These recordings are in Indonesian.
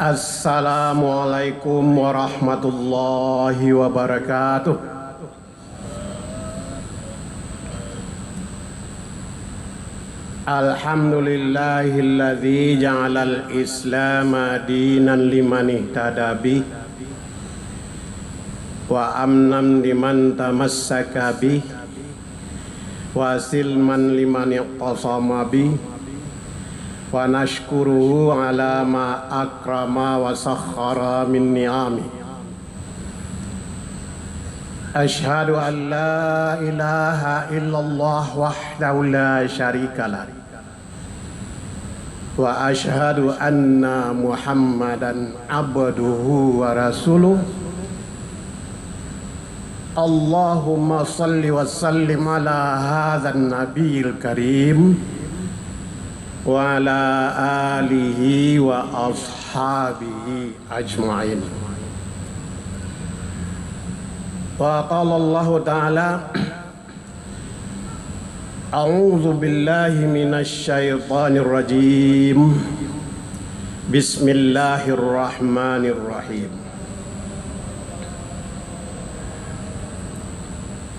Assalamualaikum warahmatullahi wabarakatuh. Alhamdulillahilladzi ja'alal islama dinan liman ihtada bih wa amnan liman tamassaka bih wa silman liman iqtasama bih wa nashkuruhu ala ma akrama wa sakhara min ni'ami. Ashhadu an la ilaha illallah wahdahu la syarikalah wa ashhadu anna muhammadan abduhu wa rasuluh. Allahumma salli wa sallim ala hadzal nabiyil karim wa ala alihi wa ashabihi ajma'in. Wa qala Allah ta'ala a'udzu billahi minasy syaithanir rajim. Bismillahirrahmanirrahim.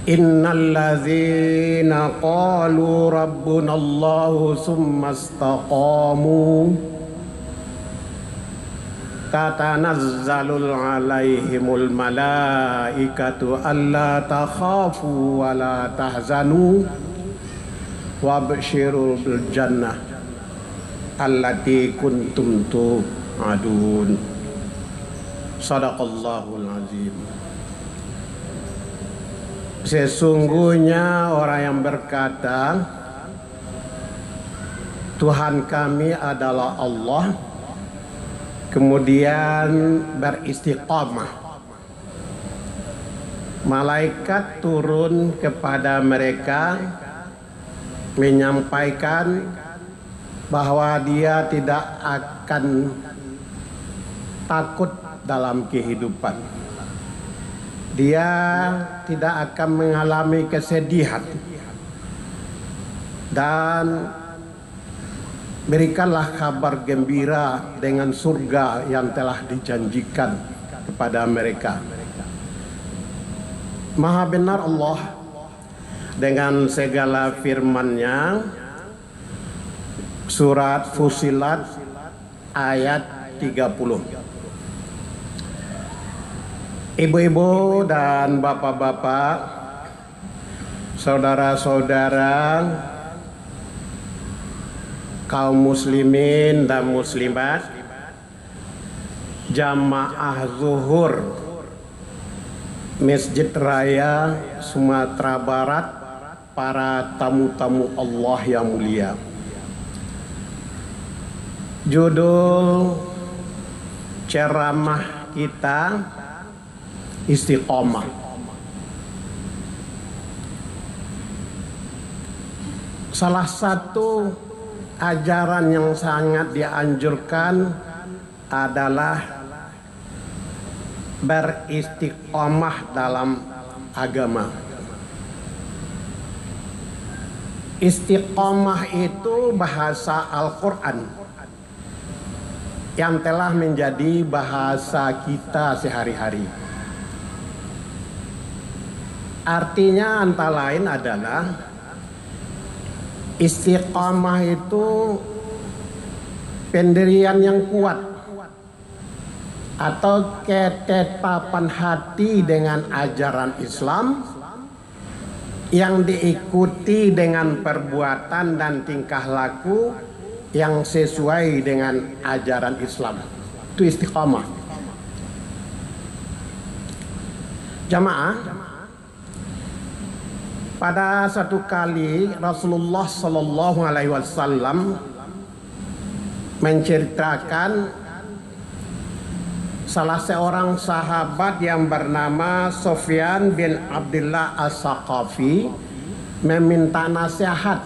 Innal ladzina qalu rabbuna Allahu tsumma istaqamu tatanazzalul alaihimul malaikatu alla takhafu wa la tahzanu wabshirul bil jannah allati kuntum tu'adun. Shadaqallahul azim. Sesungguhnya orang yang berkata Tuhan kami adalah Allah, kemudian beristiqamah, malaikat turun kepada mereka menyampaikan bahwa dia tidak akan takut dalam kehidupan. Dia tidak akan mengalami kesedihan, dan berikanlah kabar gembira dengan surga yang telah dijanjikan kepada mereka. Maha benar Allah dengan segala firman-Nya. Surat Fussilat ayat 30. Ibu-ibu dan bapak-bapak, saudara-saudara, kaum muslimin dan muslimat, jamaah zuhur Masjid Raya Sumatera Barat, para tamu-tamu Allah yang mulia. Judul ceramah kita istiqomah. Salah satu ajaran yang sangat dianjurkan adalah beristiqomah dalam agama. Istiqomah itu bahasa Al-Quran yang telah menjadi bahasa kita sehari-hari. Artinya antara lain adalah istiqamah itu pendirian yang kuat atau ketetapan hati dengan ajaran Islam yang diikuti dengan perbuatan dan tingkah laku yang sesuai dengan ajaran Islam. Itu istiqamah. Jamaah, pada satu kali Rasulullah Sallallahu Alaihi Wasallam menceritakan salah seorang sahabat yang bernama Sufyan bin Abdullah As-Saqafi meminta nasihat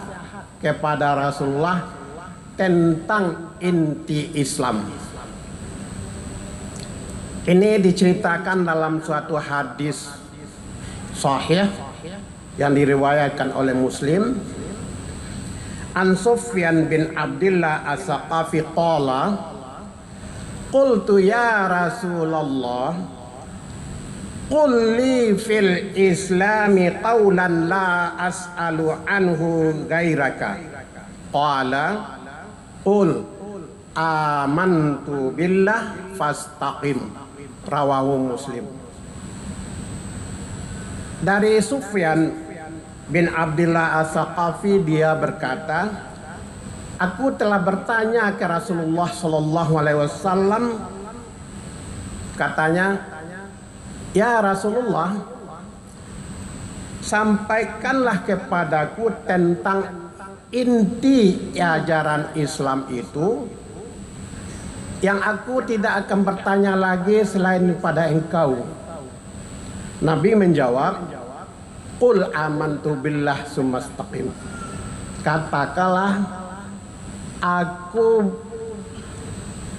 kepada Rasulullah tentang inti Islam. Ini diceritakan dalam suatu hadis sahih yang diriwayatkan oleh Muslim. An Sufyan bin Abdullah As-Saqafi qala Qultu ya Rasulullah, qul li fil islami qawlan la as'alu anhu gairaka. Qala qul amantu billah fastaqim. Rawahu Muslim. Dari Sufyan bin Abdullah As-Saqafi, dia berkata, aku telah bertanya ke Rasulullah Sallallahu Alaihi Wasallam. Katanya, ya Rasulullah, sampaikanlah kepadaku tentang inti ajaran Islam itu, yang aku tidak akan bertanya lagi selain pada engkau. Nabi menjawab, qul amantu billah sumastaqim. Katakanlah, aku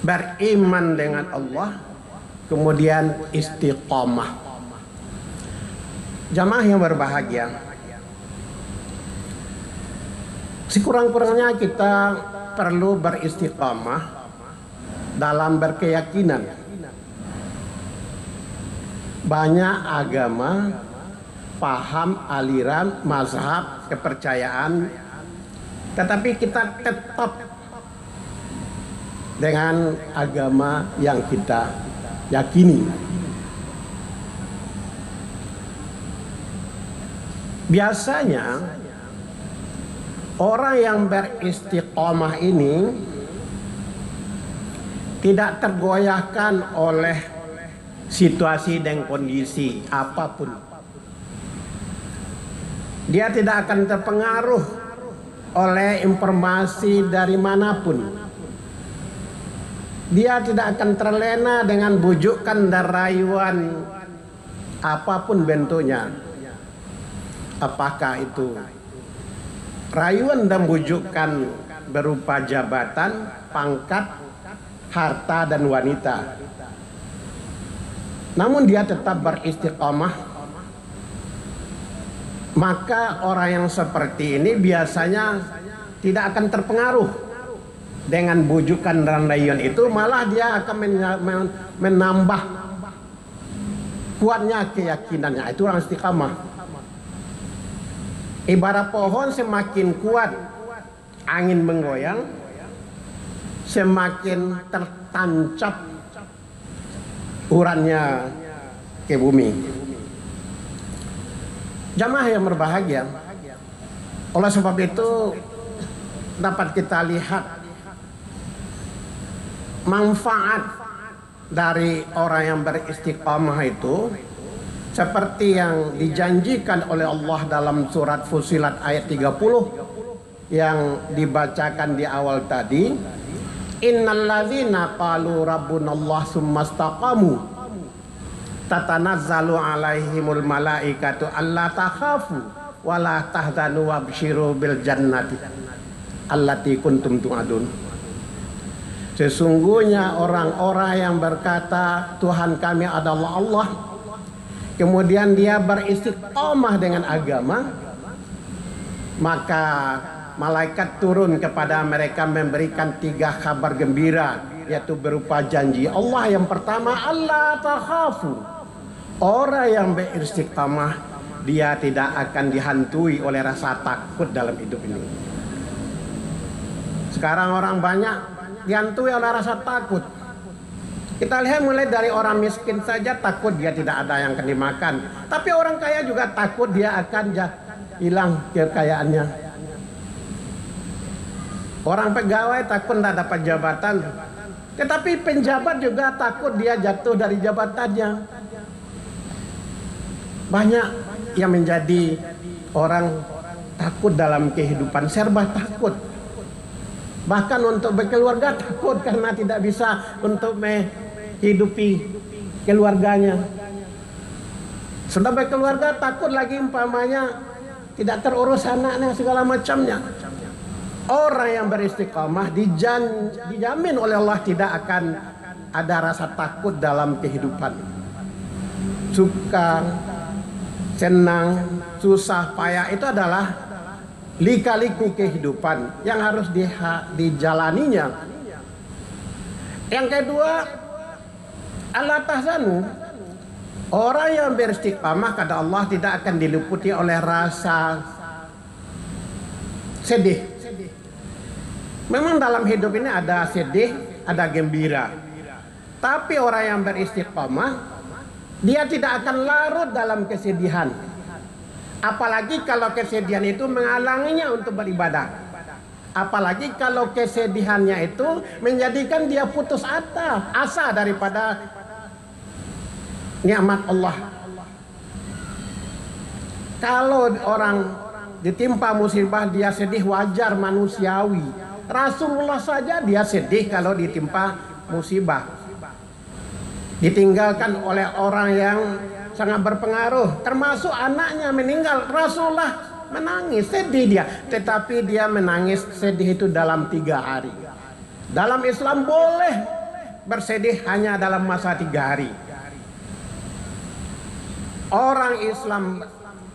beriman dengan Allah, kemudian istiqomah. Jamaah yang berbahagia, sekurang-kurangnya kita perlu beristiqomah dalam berkeyakinan. Banyak agama, paham, aliran, mazhab, kepercayaan, tetapi kita tetap dengan agama yang kita yakini. Biasanya orang yang beristiqomah ini tidak tergoyahkan oleh situasi dan kondisi apapun. Dia tidak akan terpengaruh oleh informasi dari manapun. Dia tidak akan terlena dengan bujukan dan rayuan apapun bentuknya. Apakah itu rayuan dan bujukan berupa jabatan, pangkat, harta dan wanita. Namun dia tetap beristiqomah. Maka orang yang seperti ini biasanya tidak akan terpengaruh dengan bujukan dan rayuan itu, malah dia akan menambah kuatnya keyakinannya. Itu orang istiqamah. Ibarat pohon, semakin kuat angin menggoyang, semakin tertancap urannya ke bumi. Jamaah yang berbahagia, oleh sebab itu dapat kita lihat manfaat dari orang yang beristiqamah itu, seperti yang dijanjikan oleh Allah dalam surat Fussilat ayat 30 yang dibacakan di awal tadi. Innalladzina qalu rabbunallah summastaqamu tatanazzalu alaihimul malaikatu alla takhafu wa la tahzanu wabshiru bil jannati allati kuntum tu'adun. Sesungguhnya orang-orang yang berkata Tuhan kami adalah Allah, kemudian dia beristiqomah dengan agama, maka malaikat turun kepada mereka memberikan 3 kabar gembira, yaitu berupa janji Allah. Yang pertama, Allah takhafu. Orang yang beristiqamah, dia tidak akan dihantui oleh rasa takut dalam hidup ini. Sekarang orang banyak dihantui oleh rasa takut. Kita lihat mulai dari orang miskin saja takut dia tidak ada yang akan dimakan. Tapi orang kaya juga takut dia akan hilang kekayaannya. Orang pegawai takut tidak dapat jabatan. Tetapi penjabat juga takut dia jatuh dari jabatannya. Banyak yang menjadi orang takut dalam kehidupan, serba takut. Bahkan untuk berkeluarga takut karena tidak bisa untuk menghidupi keluarganya. Sudah berkeluarga takut lagi umpamanya tidak terurus anaknya segala macamnya. Orang yang beristiqamah dijamin oleh Allah tidak akan ada rasa takut dalam kehidupan. Suka, senang, susah, payah itu adalah lika-liku kehidupan yang harus dijalaninya. Yang kedua, Allah tahzanu. Orang yang beristiqamah kata Allah tidak akan diliputi oleh rasa sedih. Memang dalam hidup ini ada sedih, ada gembira. Tapi orang yang beristiqamah, dia tidak akan larut dalam kesedihan. Apalagi kalau kesedihan itu menghalanginya untuk beribadah. Apalagi kalau kesedihannya itu menjadikan dia putus asa daripada nikmat Allah. Kalau orang ditimpa musibah dia sedih, wajar, manusiawi. Rasulullah saja dia sedih kalau ditimpa musibah, ditinggalkan oleh orang yang sangat berpengaruh, termasuk anaknya meninggal. Rasulullah menangis, sedih dia, tetapi dia menangis sedih itu dalam 3 hari. Dalam Islam boleh bersedih hanya dalam masa 3 hari. Orang Islam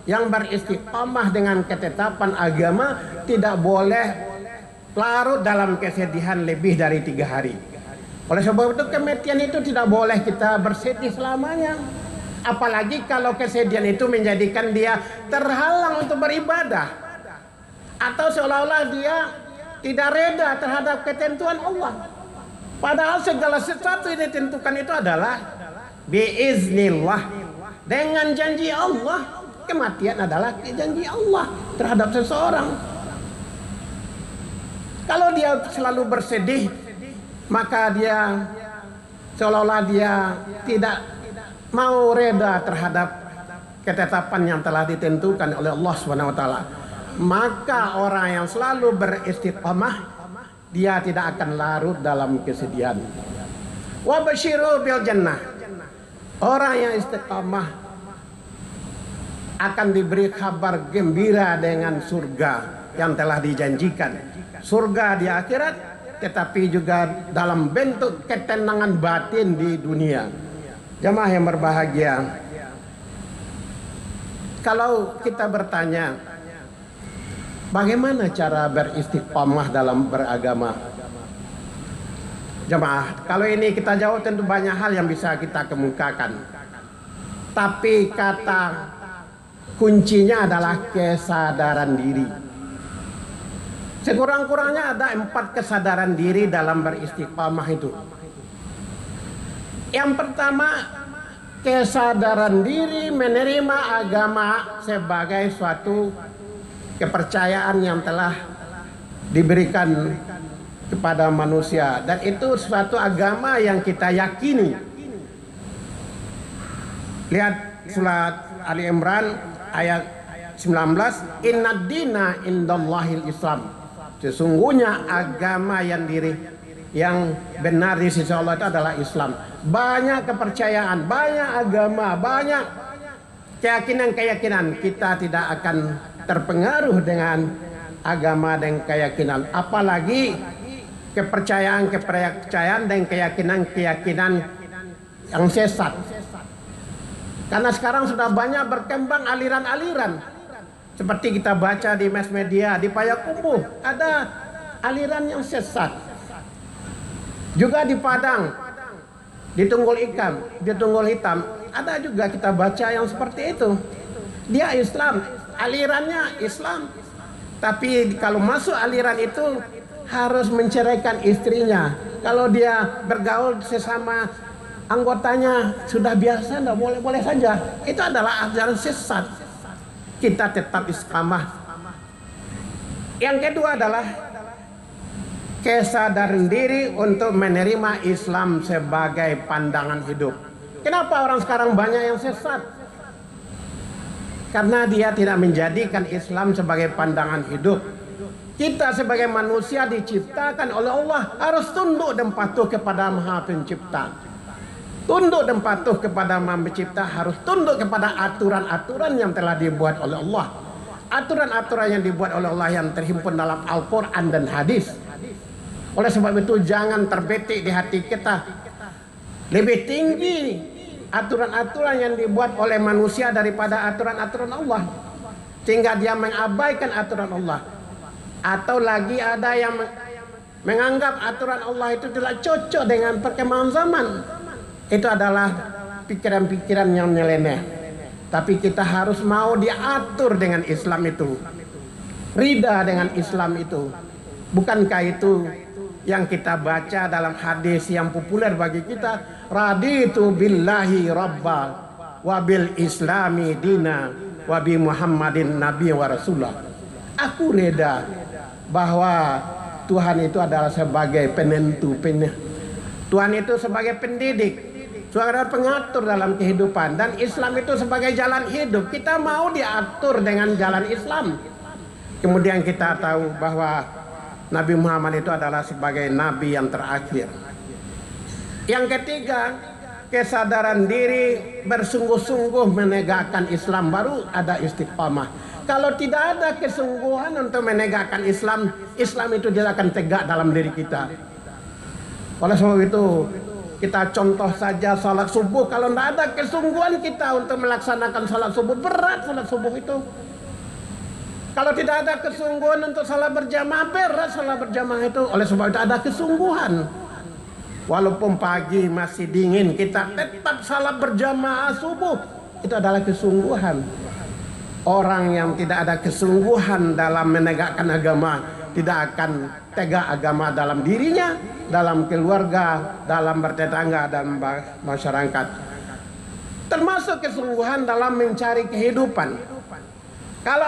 yang beristiqamah dengan ketetapan agama tidak boleh larut dalam kesedihan lebih dari 3 hari. Oleh sebab itu kematian itu tidak boleh kita bersedih selamanya. Apalagi kalau kesedihan itu menjadikan dia terhalang untuk beribadah, atau seolah-olah dia tidak reda terhadap ketentuan Allah. Padahal segala sesuatu yang ditentukan itu adalah biiznillah, dengan janji Allah. Kematian adalah janji Allah terhadap seseorang. Kalau dia selalu bersedih, maka dia seolah-olah dia tidak mau reda terhadap ketetapan yang telah ditentukan oleh Allah Subhanahu wa taala. Maka orang yang selalu beristiqamah, dia tidak akan larut dalam kesedihan. Wa basyiru bil jannah. Orang yang istiqamah akan diberi kabar gembira dengan surga yang telah dijanjikan. Surga di akhirat, tetapi juga dalam bentuk ketenangan batin di dunia. Jamaah yang berbahagia, kalau kita bertanya bagaimana cara beristiqamah dalam beragama, jamaah, kalau ini kita jawab tentu banyak hal yang bisa kita kemukakan. Tapi kata kuncinya adalah kesadaran diri. Sekurang-kurangnya ada 4 kesadaran diri dalam beristiqamah itu. Yang pertama, kesadaran diri menerima agama sebagai suatu kepercayaan yang telah diberikan kepada manusia, dan itu suatu agama yang kita yakini. Lihat surat Ali Imran ayat 19, Innad dina indallahil Islam. Sesungguhnya agama yang benar di sisi Allah itu adalah Islam. Banyak kepercayaan, banyak agama, banyak keyakinan-keyakinan. Kita tidak akan terpengaruh dengan agama dan keyakinan, apalagi kepercayaan dan keyakinan yang sesat. Karena sekarang sudah banyak berkembang aliran-aliran. Seperti kita baca di mass media, di Payakumbuh ada aliran yang sesat. Juga di Padang, di Tunggul Hitam ada juga kita baca yang seperti itu. Dia Islam, alirannya Islam, tapi kalau masuk aliran itu harus menceraikan istrinya. Kalau dia bergaul sesama anggotanya sudah biasa, tidak boleh saja. Itu adalah ajaran sesat. Kita tetap istiqamah. Yang kedua adalah kesadaran diri untuk menerima Islam sebagai pandangan hidup. Kenapa orang sekarang banyak yang sesat? Karena dia tidak menjadikan Islam sebagai pandangan hidup. Kita sebagai manusia diciptakan oleh Allah harus tunduk dan patuh kepada Maha Pencipta. Tunduk dan patuh kepada Maha Pencipta, harus tunduk kepada aturan-aturan yang telah dibuat oleh Allah. Aturan-aturan yang dibuat oleh Allah yang terhimpun dalam Al-Quran dan hadis. Oleh sebab itu jangan terbetik di hati kita lebih tinggi aturan-aturan yang dibuat oleh manusia daripada aturan-aturan Allah, sehingga dia mengabaikan aturan Allah. Atau lagi ada yang menganggap aturan Allah itu tidak cocok dengan perkembangan zaman. itu adalah pikiran-pikiran yang nyeleneh. Tapi kita harus mau diatur dengan Islam itu, ridha dengan Islam itu. Bukankah itu yang kita baca dalam hadis yang populer bagi kita, raditu billahi rabba wa bil islami dina wa bi Muhammadin nabi wa rasulah. Aku reda bahwa Tuhan itu adalah sebagai penentu, Tuhan itu sebagai pendidik, sebagai pengatur dalam kehidupan, dan Islam itu sebagai jalan hidup. Kita mau diatur dengan jalan Islam. Kemudian kita tahu bahwa Nabi Muhammad itu adalah sebagai nabi yang terakhir. Yang ketiga, kesadaran diri, bersungguh-sungguh menegakkan Islam, baru ada istiqamah. Kalau tidak ada kesungguhan untuk menegakkan Islam, Islam itu tidak akan tegak dalam diri kita. Oleh sebab itu, kita contoh saja salat subuh. Kalau tidak ada kesungguhan kita untuk melaksanakan salat subuh, berat salat subuh itu. Kalau tidak ada kesungguhan untuk salat berjamaah, berat salat berjamaah itu. Oleh sebab itu ada kesungguhan. Walaupun pagi masih dingin, kita tetap salat berjamaah subuh. Itu adalah kesungguhan. Orang yang tidak ada kesungguhan dalam menegakkan agama, tidak akan tegak agama dalam dirinya, dalam keluarga, dalam bertetangga, dan masyarakat. Termasuk kesungguhan dalam mencari kehidupan. Kalau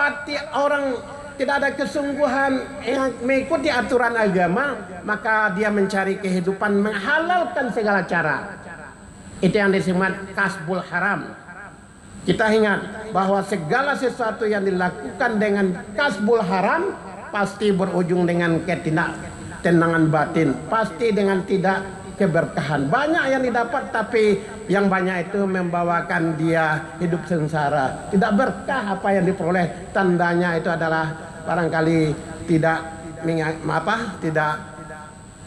orang tidak ada kesungguhan yang mengikuti aturan agama, maka dia mencari kehidupan menghalalkan segala cara. Itu yang disebut kasbul haram. Kita ingat bahwa segala sesuatu yang dilakukan dengan kasbul haram pasti berujung dengan ketidaktenangan batin, pasti dengan tidak keberkahan. Banyak yang didapat, tapi yang banyak itu membawakan dia hidup sengsara. Tidak berkah apa yang diperoleh. Tandanya itu adalah barangkali tidak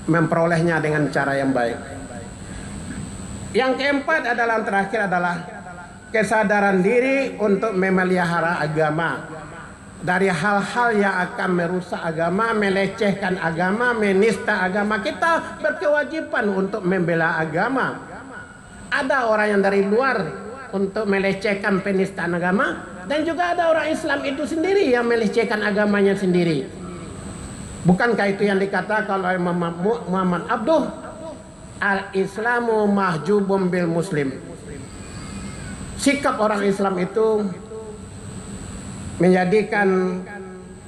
memperolehnya dengan cara yang baik. Yang keempat adalah, yang terakhir adalah kesadaran diri untuk memelihara agama dari hal-hal yang akan merusak agama, melecehkan agama, menista agama. Kita berkewajiban untuk membela agama. Ada orang yang dari luar untuk melecehkan penistaan agama, dan juga ada orang Islam itu sendiri yang melecehkan agamanya sendiri. Bukankah itu yang dikatakan oleh Muhammad Abduh, al-Islamu mahjubun bil muslim. Sikap orang Islam itu menjadikan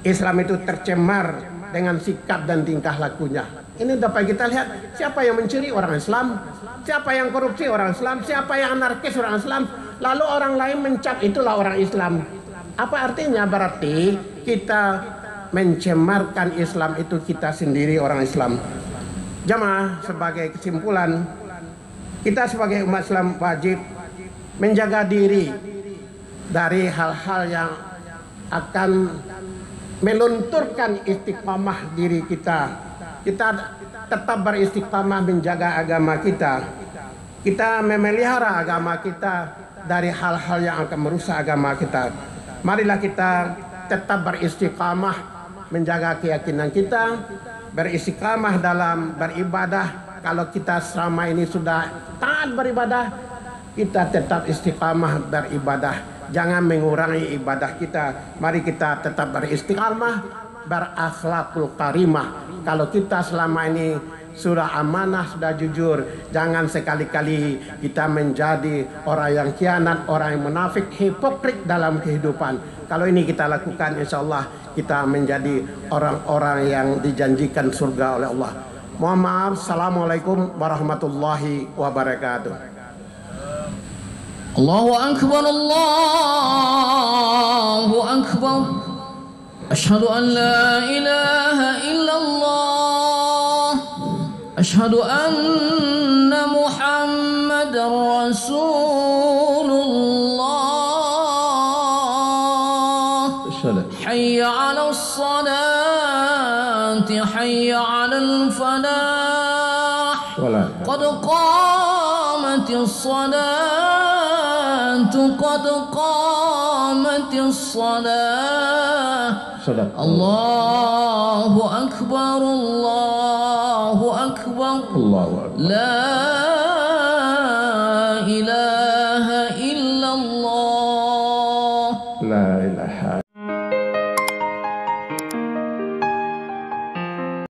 Islam itu tercemar dengan sikap dan tingkah lakunya. Ini dapat kita lihat, siapa yang mencuri, orang Islam. Siapa yang korupsi, orang Islam. Siapa yang anarkis, orang Islam. Lalu orang lain mencap itulah orang Islam. Apa artinya? Berarti kita mencemarkan Islam itu kita sendiri, orang Islam. Jamaah, sebagai kesimpulan, kita sebagai umat Islam wajib menjaga diri dari hal-hal yang akan melunturkan istiqamah diri kita. Kita tetap beristiqamah menjaga agama kita. Kita memelihara agama kita dari hal-hal yang akan merusak agama kita. Marilah kita tetap beristiqamah menjaga keyakinan kita, beristiqamah dalam beribadah. Kalau kita selama ini sudah taat beribadah, kita tetap istiqamah beribadah. Jangan mengurangi ibadah kita. Mari kita tetap beristiqamah, berakhlakul karimah. Kalau kita selama ini sudah amanah, sudah jujur, jangan sekali-kali kita menjadi orang yang khianat, orang yang munafik, hipokrit dalam kehidupan. Kalau ini kita lakukan, insya Allah kita menjadi orang-orang yang dijanjikan surga oleh Allah. Mohon maaf. Assalamualaikum warahmatullahi wabarakatuh. Allahu Akbar, Allahu Akbar. Asyhadu an la ilaha illallah. Asyhadu anna Muhammadar Rasulullah. Hayya 'alas salati, hayya 'alal falah. Qad qamatis salat, قد قامت الصلاة. الله أكبر، الله أكبر، لا